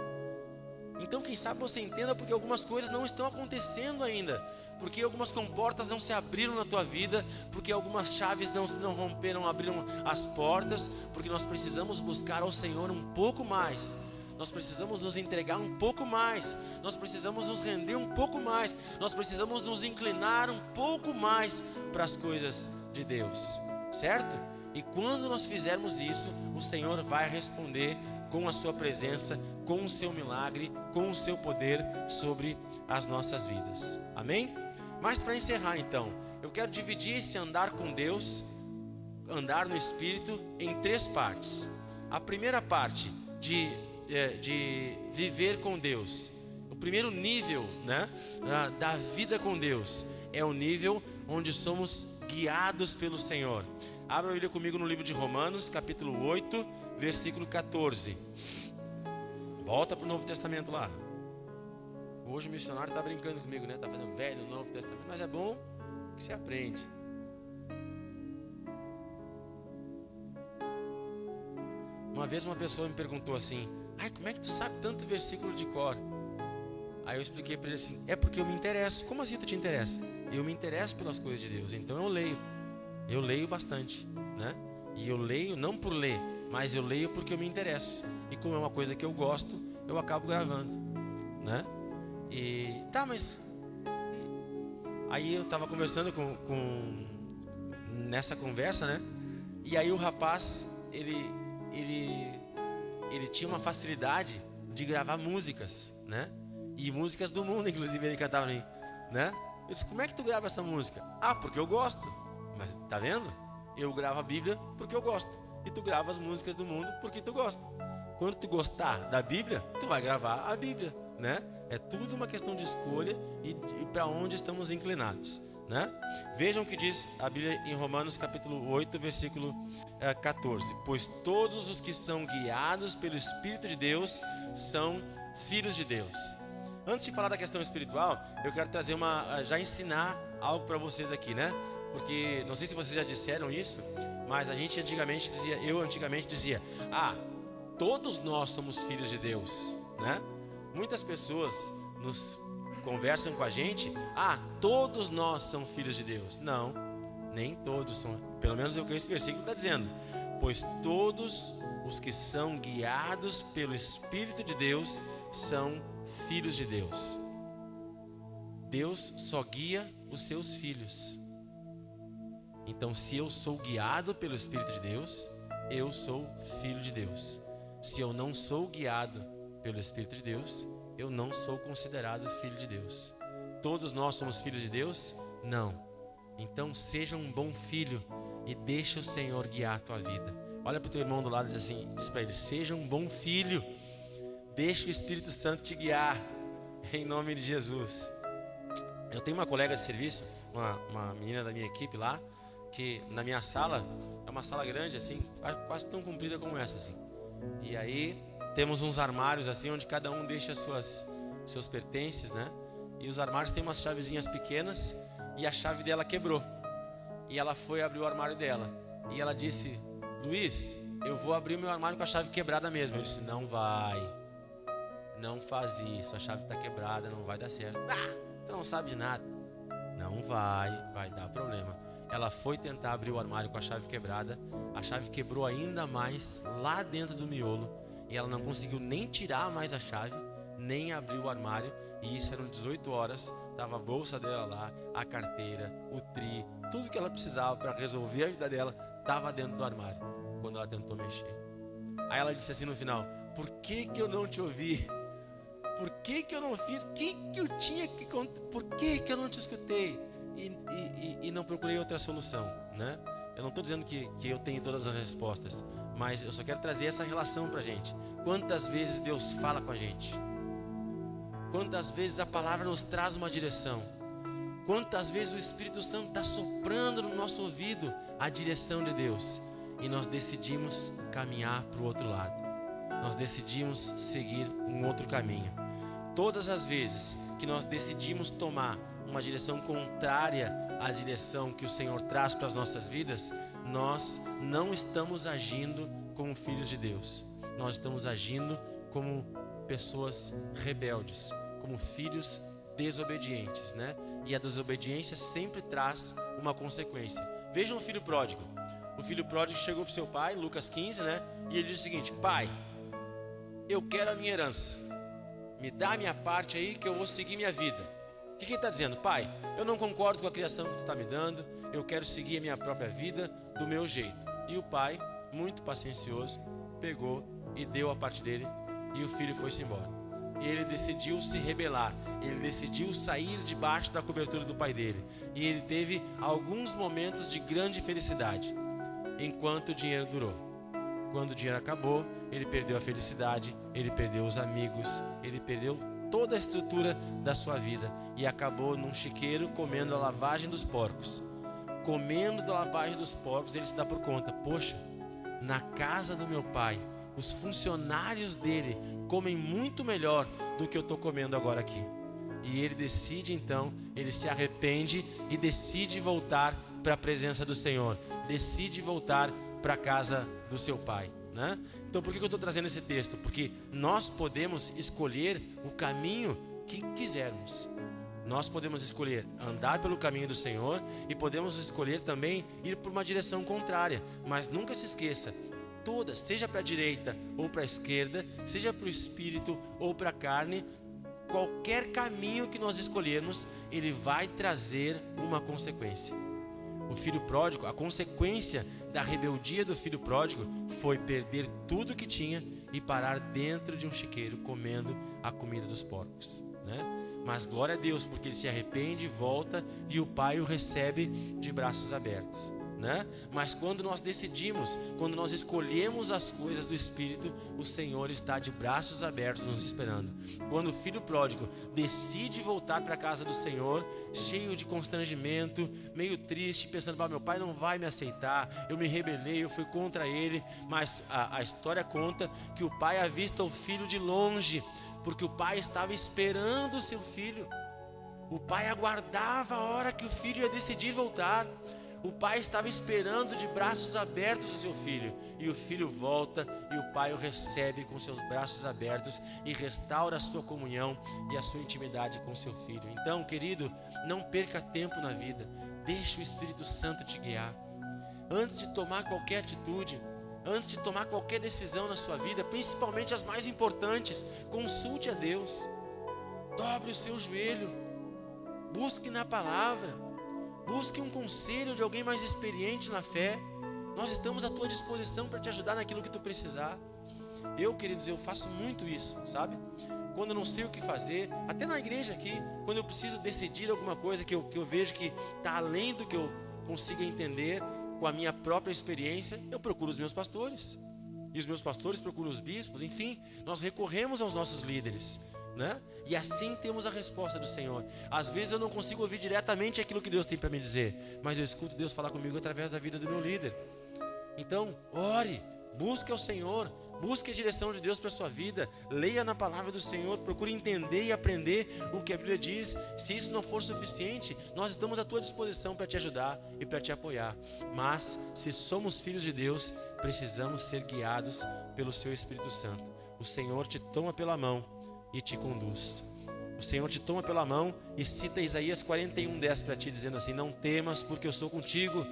Então, quem sabe você entenda porque algumas coisas não estão acontecendo ainda. porque algumas comportas não se abriram na tua vida, porque algumas chaves não romperam, abriram as portas, porque nós precisamos buscar ao Senhor um pouco mais. Nós precisamos nos entregar um pouco mais, nós precisamos nos render um pouco mais, nós precisamos nos inclinar um pouco mais para as coisas de Deus, certo? E quando nós fizermos isso, o Senhor vai responder com a sua presença, com o seu milagre, com o seu poder sobre as nossas vidas, amém? Mas para encerrar então, eu quero dividir esse andar com Deus, andar no Espírito, em 3 partes. A primeira parte de viver com Deus, o primeiro nível, né, da vida com Deus é o nível onde somos guiados pelo Senhor. Abra a Bíblia comigo no livro de Romanos, capítulo 8, versículo 14. Volta para o Novo Testamento lá. Hoje o missionário está brincando comigo, né? Está fazendo Velho, Novo Testamento, mas é bom que se aprende. Uma vez uma pessoa me perguntou assim: ai, como é que tu sabe tanto versículo de cor? Aí eu expliquei para ele assim: é porque eu me interesso. Como assim tu te interessa? Eu me interesso pelas coisas de Deus, então eu leio bastante, né? E eu leio não por ler, mas eu leio porque eu me interesso. E como é uma coisa que eu gosto, eu acabo gravando, né? E tá, mas aí eu tava conversando nessa conversa, né? E aí o rapaz, ele tinha uma facilidade de gravar músicas, né? E músicas do mundo, inclusive, ele cantava ali, né? Eu disse: como é que tu grava essa música? Ah, porque eu gosto. Mas tá vendo? Eu gravo a Bíblia porque eu gosto, e tu grava as músicas do mundo porque tu gosta. Quando tu gostar da Bíblia, tu vai gravar a Bíblia, né? É tudo uma questão de escolha e para onde estamos inclinados, né? Vejam o que diz a Bíblia em Romanos capítulo 8, versículo 14. Pois todos os que são guiados pelo Espírito de Deus são filhos de Deus. Antes de falar da questão espiritual, eu quero trazer já ensinar algo para vocês aqui, né? Porque não sei se vocês já disseram isso, mas eu antigamente dizia: ah, todos nós somos filhos de Deus, né? Muitas pessoas nos conversam com a gente: ah, todos nós somos filhos de Deus. Não, nem todos são. Pelo menos é o que esse versículo está dizendo. Pois todos os que são guiados pelo Espírito de Deus são filhos de Deus. Deus só guia os seus filhos. Então, se eu sou guiado pelo Espírito de Deus, eu sou filho de Deus. Se eu não sou guiado pelo Espírito de Deus, eu não sou considerado filho de Deus. Todos nós somos filhos de Deus? Não. Então seja um bom filho e deixa o Senhor guiar a tua vida. Olha para o teu irmão do lado e diz para ele: seja um bom filho, deixa o Espírito Santo te guiar, em nome de Jesus. Eu tenho uma colega de serviço, uma menina da minha equipe lá, que na minha sala, é uma sala grande assim, quase tão comprida como essa assim. E aí temos uns armários assim, onde cada um deixa seus pertences, né? E os armários têm umas chavezinhas pequenas, e a chave dela quebrou. E ela foi abrir o armário dela, e ela disse: Luiz, eu vou abrir o meu armário com a chave quebrada mesmo. Eu disse: não vai, não faz isso, a chave está quebrada, não vai dar certo. Ah, tu não sabe de nada. Não vai dar problema. Ela foi tentar abrir o armário com a chave quebrada, a chave quebrou ainda mais lá dentro do miolo, e ela não conseguiu nem tirar mais a chave, nem abrir o armário. E isso eram 18 horas, estava a bolsa dela lá, a carteira, o tri, tudo que ela precisava para resolver a vida dela estava dentro do armário, quando ela tentou mexer. Aí ela disse assim no final: por que eu não te ouvi? Por que eu não fiz? O que eu tinha que contar? Por que eu não te escutei? E não procurei outra solução, né? Eu não estou dizendo que eu tenho todas as respostas, mas eu só quero trazer essa relação para a gente. Quantas vezes Deus fala com a gente? Quantas vezes a palavra nos traz uma direção? Quantas vezes o Espírito Santo está soprando no nosso ouvido a direção de Deus, e nós decidimos caminhar para o outro lado, nós decidimos seguir um outro caminho. Todas as vezes que nós decidimos tomar uma direção contrária à direção que o Senhor traz para as nossas vidas, nós não estamos agindo como filhos de Deus, nós estamos agindo como pessoas rebeldes, como filhos desobedientes, né? E a desobediência sempre traz uma consequência. Vejam o filho pródigo. O filho pródigo chegou para o seu pai, Lucas 15, né? E ele diz o seguinte: pai, eu quero a minha herança. Me dá a minha parte aí que eu vou seguir minha vida. O que ele está dizendo? Pai, eu não concordo com a criação que tu está me dando. Eu quero seguir a minha própria vida do meu jeito. E o pai, muito paciencioso, pegou e deu a parte dele. E o filho foi-se embora. Ele decidiu se rebelar. Ele decidiu sair debaixo da cobertura do pai dele. E ele teve alguns momentos de grande felicidade, enquanto o dinheiro durou. Quando o dinheiro acabou, ele perdeu a felicidade, ele perdeu os amigos, ele perdeu toda a estrutura da sua vida e acabou num chiqueiro comendo a lavagem dos porcos. Comendo da lavagem dos porcos, ele se dá por conta: poxa, na casa do meu pai, os funcionários dele comem muito melhor do que eu estou comendo agora aqui. E ele decide então, ele se arrepende e decide voltar para a presença do Senhor. Decide voltar para a casa do seu pai, né? Então por que eu estou trazendo esse texto? Porque nós podemos escolher o caminho que quisermos. Nós podemos escolher andar pelo caminho do Senhor e podemos escolher também ir por uma direção contrária. Mas nunca se esqueça, todas, seja para a direita ou para a esquerda, seja para o espírito ou para a carne, qualquer caminho que nós escolhermos, ele vai trazer uma consequência. O filho pródigo, a consequência da rebeldia do filho pródigo foi perder tudo que tinha e parar dentro de um chiqueiro comendo a comida dos porcos, né? Mas glória a Deus, porque ele se arrepende, volta e o pai o recebe de braços abertos, né? Mas quando nós decidimos, quando nós escolhemos as coisas do Espírito, o Senhor está de braços abertos nos esperando. Quando o filho pródigo decide voltar para a casa do Senhor, cheio de constrangimento, meio triste, pensando: meu pai não vai me aceitar, eu me rebelei, eu fui contra ele. Mas a história conta que o pai avista o filho de longe, porque o pai estava esperando o seu filho. O pai aguardava a hora que o filho ia decidir voltar. O pai estava esperando de braços abertos o seu filho. E o filho volta e o pai o recebe com seus braços abertos e restaura a sua comunhão e a sua intimidade com seu filho. Então, querido, não perca tempo na vida. Deixe o Espírito Santo te guiar. Antes de tomar qualquer atitude, antes de tomar qualquer decisão na sua vida, principalmente as mais importantes, consulte a Deus. Dobre o seu joelho. Busque na palavra. Busque um conselho de alguém mais experiente na fé. Nós estamos à tua disposição para te ajudar naquilo que tu precisar. Eu, queridos, eu faço muito isso, sabe? Quando eu não sei o que fazer, até na igreja aqui, quando eu preciso decidir alguma coisa que eu vejo que está além do que eu consiga entender com a minha própria experiência, eu procuro os meus pastores. E os meus pastores procuram os bispos. Enfim, nós recorremos aos nossos líderes, né? E assim temos a resposta do Senhor. Às vezes eu não consigo ouvir diretamente aquilo que Deus tem para me dizer, mas eu escuto Deus falar comigo através da vida do meu líder. Então, ore, busque ao Senhor, busque a direção de Deus para a sua vida. Leia na palavra do Senhor, procure entender e aprender o que a Bíblia diz. Se isso não for suficiente, nós estamos à tua disposição para te ajudar e para te apoiar. Mas, se somos filhos de Deus, precisamos ser guiados pelo seu Espírito Santo. O Senhor te toma pela mão e te conduz. O Senhor te toma pela mão e cita Isaías 41:10 para ti, dizendo assim: não temas, porque eu sou contigo.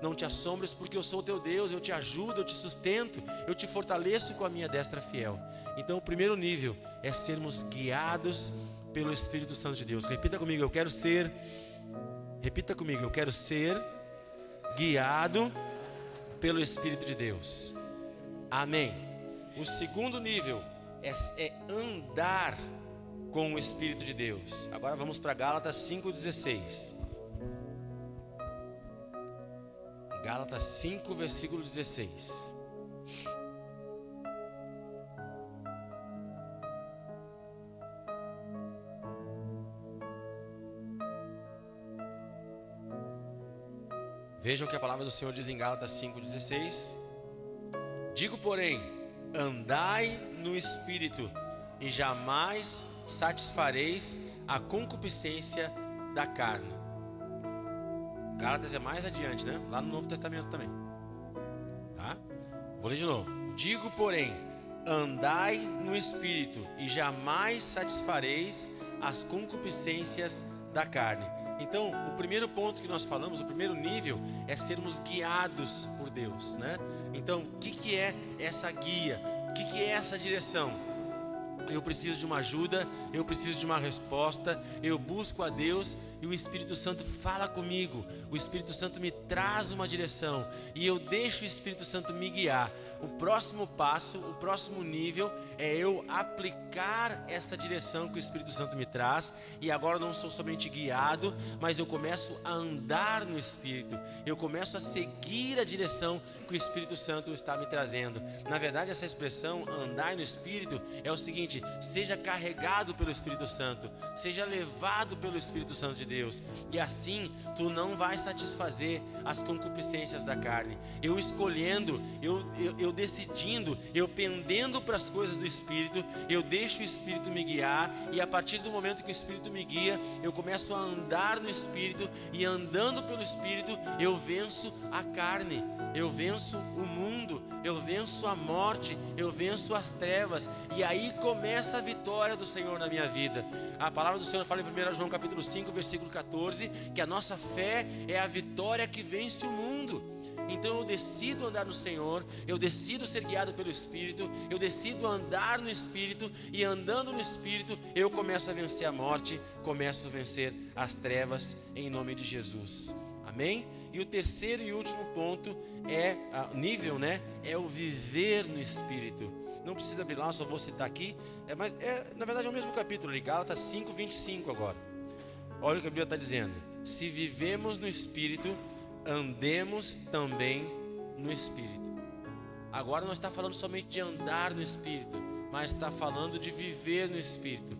Não te assombres, porque eu sou o teu Deus. Eu te ajudo, eu te sustento, eu te fortaleço com a minha destra fiel. Então o primeiro nível é sermos guiados pelo Espírito Santo de Deus. Repita comigo: eu quero ser. Repita comigo: eu quero ser guiado pelo Espírito de Deus. Amém. O segundo nível é andar com o Espírito de Deus. Agora vamos para Gálatas 5:16. Gálatas 5, versículo 16. Vejam que a palavra do Senhor diz em Gálatas 5:16: digo, porém, andai no Espírito, e jamais satisfareis a concupiscência da carne. Gálatas é mais adiante, né? Lá no Novo Testamento também, tá? Vou ler de novo. Digo, porém, andai no Espírito, e jamais satisfareis as concupiscências da carne. Então, o primeiro ponto que nós falamos, o primeiro nível, é sermos guiados por Deus, né? Então, o que é essa guia? O que é essa direção? Eu preciso de uma ajuda, eu preciso de uma resposta, eu busco a Deus e o Espírito Santo fala comigo, o Espírito Santo me traz uma direção e eu deixo o Espírito Santo me guiar. O próximo passo, o próximo nível é eu aplicar essa direção que o Espírito Santo me traz, e agora eu não sou somente guiado, mas eu começo a andar no Espírito, eu começo a seguir a direção que o Espírito Santo está me trazendo. Na verdade, essa expressão andar no Espírito é o seguinte: seja carregado pelo Espírito Santo, seja levado pelo Espírito Santo de Deus, e assim tu não vai satisfazer as concupiscências da carne. Eu escolhendo, eu decidindo, eu pendendo para as coisas do Espírito, eu deixo o Espírito me guiar, e a partir do momento que o Espírito me guia, eu começo a andar no Espírito, e andando pelo Espírito eu venço a carne, eu venço o mundo, eu venço a morte, eu venço as trevas, e aí começa a vitória do Senhor na minha vida. A palavra do Senhor fala em 1 João capítulo 5, versículo 14, que a nossa fé é a vitória que vence o mundo. Então eu decido andar no Senhor, eu decido ser guiado pelo Espírito, eu decido andar no Espírito, e andando no Espírito eu começo a vencer a morte, começo a vencer as trevas, em nome de Jesus. Amém? E o terceiro e último ponto nível, né? É o viver no Espírito. Não precisa abrir lá, só vou citar aqui, mas na verdade é o mesmo capítulo ali, Gálatas 5, 25 agora. Olha o que a Bíblia está dizendo: se vivemos no Espírito, andemos também no Espírito. Agora não está falando somente de andar no Espírito, mas está falando de viver no Espírito.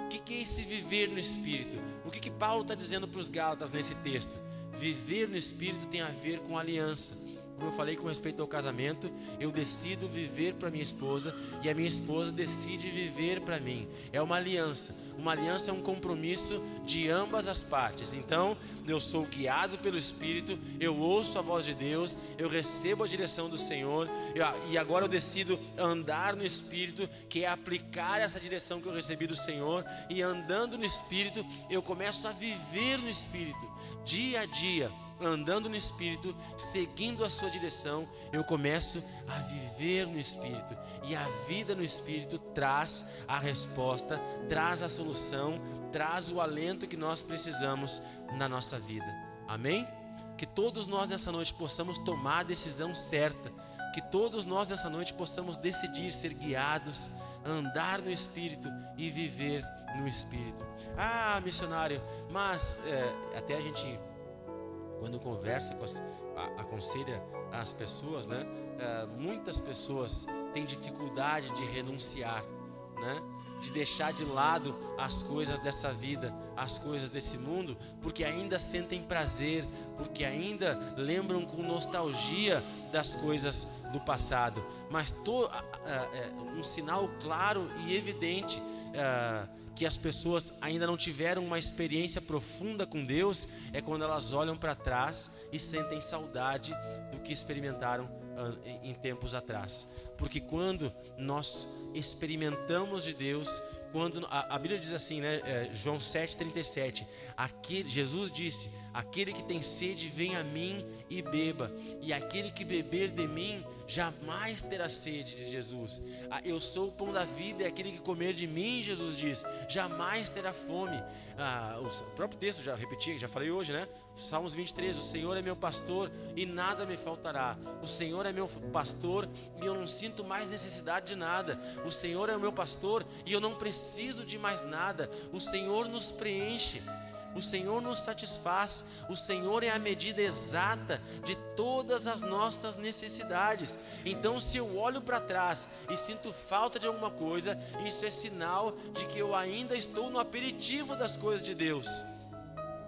O que é esse viver no Espírito? O que Paulo está dizendo para os Gálatas nesse texto? Viver no Espírito tem a ver com aliança. Como eu falei com respeito ao casamento, eu decido viver para minha esposa e a minha esposa decide viver para mim. É uma aliança. Uma aliança é um compromisso de ambas as partes. Então, eu sou guiado pelo Espírito, eu ouço a voz de Deus, eu recebo a direção do Senhor, e agora eu decido andar no Espírito, que é aplicar essa direção que eu recebi do Senhor, e andando no Espírito, eu começo a viver no Espírito, dia a dia. Andando no Espírito, seguindo a sua direção, eu começo a viver no Espírito, e a vida no Espírito traz a resposta, traz a solução, traz o alento que nós precisamos na nossa vida. Amém? Que todos nós nessa noite possamos tomar a decisão certa, que todos nós nessa noite possamos decidir ser guiados, andar no Espírito e viver no Espírito. Ah, missionário, mas até a gente, quando conversa, aconselha as pessoas, né? Muitas pessoas têm dificuldade de renunciar, né? De deixar de lado as coisas dessa vida, as coisas desse mundo, porque ainda sentem prazer, porque ainda lembram com nostalgia das coisas do passado. Mas um sinal claro e evidente que as pessoas ainda não tiveram uma experiência profunda com Deus é quando elas olham para trás e sentem saudade do que experimentaram em tempos atrás. Porque quando nós experimentamos de Deus, quando a Bíblia diz assim, né? João 7,37, Jesus disse: aquele que tem sede, vem a mim e beba, e aquele que beber de mim jamais terá sede, de Jesus. Eu sou o pão da vida, e aquele que comer de mim, Jesus diz, jamais terá fome. O próprio texto, já repeti, já falei hoje, né? Salmos 23, o Senhor é meu pastor e nada me faltará. O Senhor é meu pastor e eu não sinto mais necessidade de nada. O Senhor é o meu pastor e eu não preciso de mais nada. O Senhor nos preenche, o Senhor nos satisfaz, o Senhor é a medida exata de todas as nossas necessidades. Então, se eu olho para trás e sinto falta de alguma coisa, isso é sinal de que eu ainda estou no aperitivo das coisas de Deus.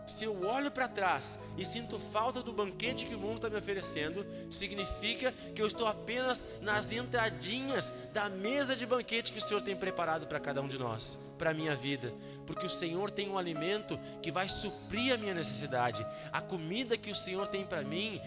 Se eu olho para trás e sinto falta do banquete que o mundo está me oferecendo, significa que eu estou apenas nas entradinhas da mesa de banquete que o Senhor tem preparado para cada um de nós, para a minha vida. Porque o Senhor tem um alimento que vai suprir a minha necessidade. A comida que o Senhor tem para mim,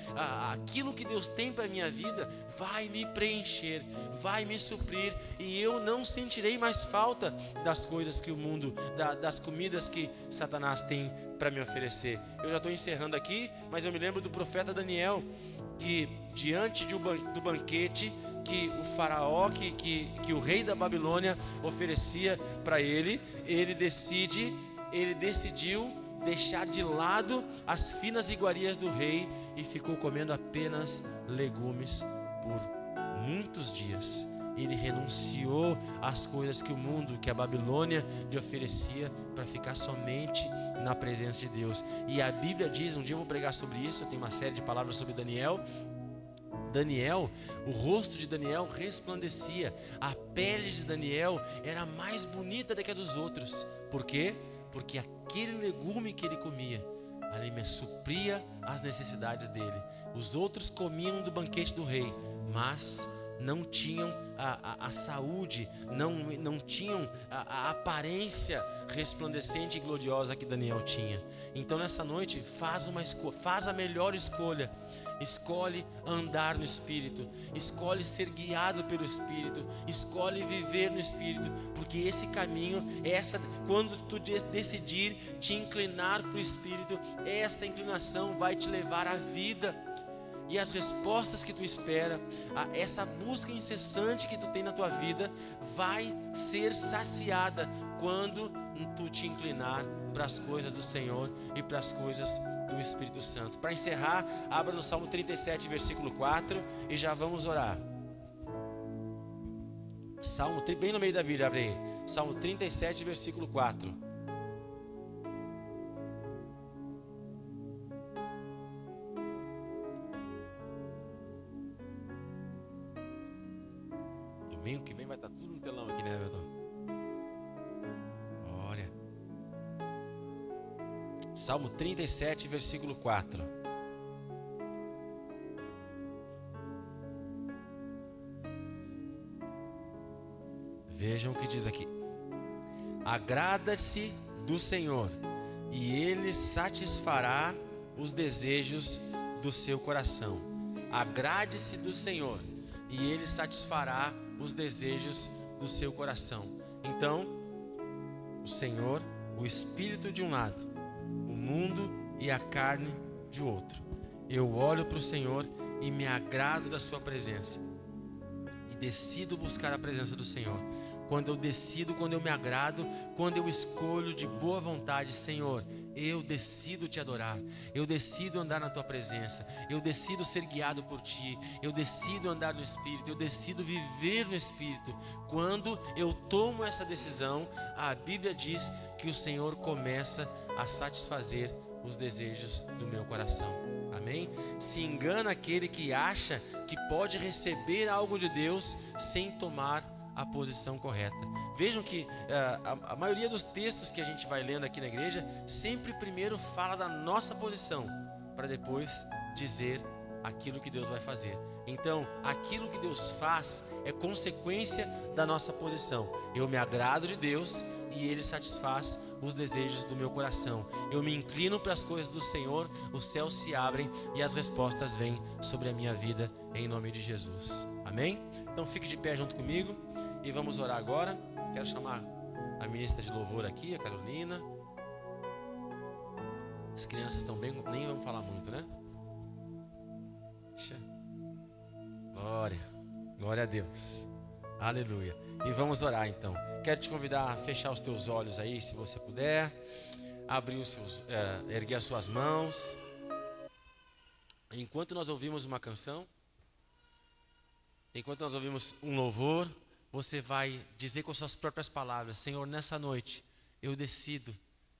aquilo que Deus tem para a minha vida, vai me preencher, vai me suprir, e eu não sentirei mais falta das coisas que o mundo, das comidas que Satanás tem para me oferecer. Eu já estou encerrando aqui, mas eu me lembro do profeta Daniel, que diante do banquete que o faraó, que o rei da Babilônia oferecia para ele, ele decidiu deixar de lado as finas iguarias do rei e ficou comendo apenas legumes por muitos dias. Ele renunciou às coisas que o mundo, que a Babilônia lhe oferecia, para ficar somente na presença de Deus. E a Bíblia diz, um dia eu vou pregar sobre isso, eu tenho uma série de palavras sobre Daniel, o rosto de Daniel resplandecia, a pele de Daniel era mais bonita do que a dos outros. Por quê? Porque aquele legume que ele comia, supria as necessidades dele. Os outros comiam do banquete do rei, mas não tinham a saúde, não tinham a aparência resplandecente e gloriosa que Daniel tinha. Então nessa noite, faz a melhor escolha. Escolhe andar no Espírito, escolhe ser guiado pelo Espírito, escolhe viver no Espírito, porque esse caminho, quando tu decidir te inclinar para o Espírito, essa inclinação vai te levar à vida. E as respostas que tu espera, essa busca incessante que tu tem na tua vida, vai ser saciada quando tu te inclinar para as coisas do Senhor e para as coisas do Espírito Santo. Para encerrar, abra no Salmo 37, versículo 4 e já vamos orar. Bem no meio da Bíblia, abre aí. Salmo 37, versículo 4. Domingo que vem vai estar tudo no telão aqui, né, Everton? Olha. Salmo 37, versículo 4. Vejam o que diz aqui. Agrada-se do Senhor, e Ele satisfará os desejos do seu coração. Agrade-se do Senhor, e Ele satisfará os desejos do seu coração. Então, o Senhor, o Espírito de um lado, o mundo e a carne de outro. Eu olho para o Senhor e me agrado da sua presença, e decido buscar a presença do Senhor. Quando eu me agrado, quando eu escolho de boa vontade, Senhor, eu decido te adorar, eu decido andar na tua presença, eu decido ser guiado por ti, eu decido andar no Espírito, eu decido viver no Espírito. Quando eu tomo essa decisão, a Bíblia diz que o Senhor começa a satisfazer os desejos do meu coração. Amém? Se engana aquele que acha que pode receber algo de Deus sem tomar a posição correta. Vejam que a maioria dos textos que a gente vai lendo aqui na igreja sempre primeiro fala da nossa posição, para depois dizer aquilo que Deus vai fazer. Então, aquilo que Deus faz é consequência da nossa posição. Eu me agrado de Deus e Ele satisfaz os desejos do meu coração. Eu me inclino para as coisas do Senhor, os céus se abrem e as respostas vêm sobre a minha vida, em nome de Jesus. Amém? Então fique de pé junto comigo e vamos orar agora. Quero chamar a ministra de louvor aqui, a Carolina. As crianças estão bem, nem vamos falar muito, né? Glória a Deus. Aleluia. E vamos orar então. Quero te convidar a fechar os teus olhos aí, se você puder. Abrir erguer as suas mãos. Enquanto nós ouvimos uma canção, enquanto nós ouvimos um louvor, você vai dizer com suas próprias palavras: Senhor, nessa noite eu decido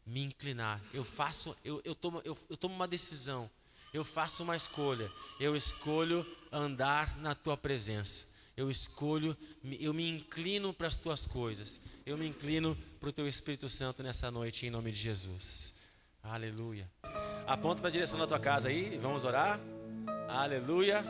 me inclinar. Eu tomo uma decisão. Eu faço uma escolha. Eu escolho andar na tua presença. Eu me inclino para as tuas coisas. Eu me inclino para o teu Espírito Santo nessa noite, em nome de Jesus. Aleluia. Aponta para a direção da tua casa aí, vamos orar. Aleluia.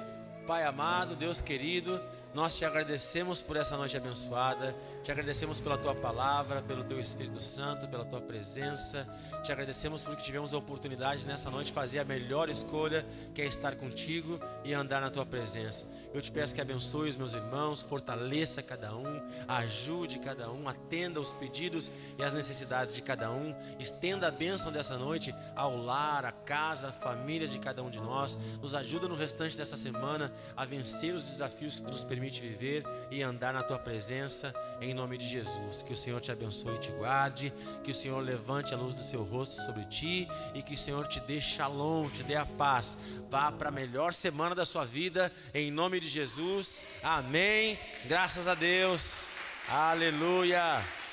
Pai amado, Deus querido, Nós te agradecemos por essa noite abençoada, te agradecemos pela tua palavra, pelo teu Espírito Santo, pela tua presença. Te agradecemos porque tivemos a oportunidade nessa noite de fazer a melhor escolha, que é estar contigo e andar na tua presença. Eu te peço que abençoe os meus irmãos, fortaleça cada um, ajude cada um, atenda os pedidos e as necessidades de cada um. Estenda a bênção dessa noite ao lar, à casa, à família de cada um de nós. Nos ajuda no restante dessa semana a vencer os desafios que tu nos permite viver e andar na tua presença, em nome de Jesus. Que o Senhor te abençoe e te guarde, que o Senhor levante a luz do seu rosto sobre ti e que o Senhor te dê shalom, te dê a paz. Vá para a melhor semana da sua vida, em nome de Jesus. Amém. Graças a Deus. Aleluia.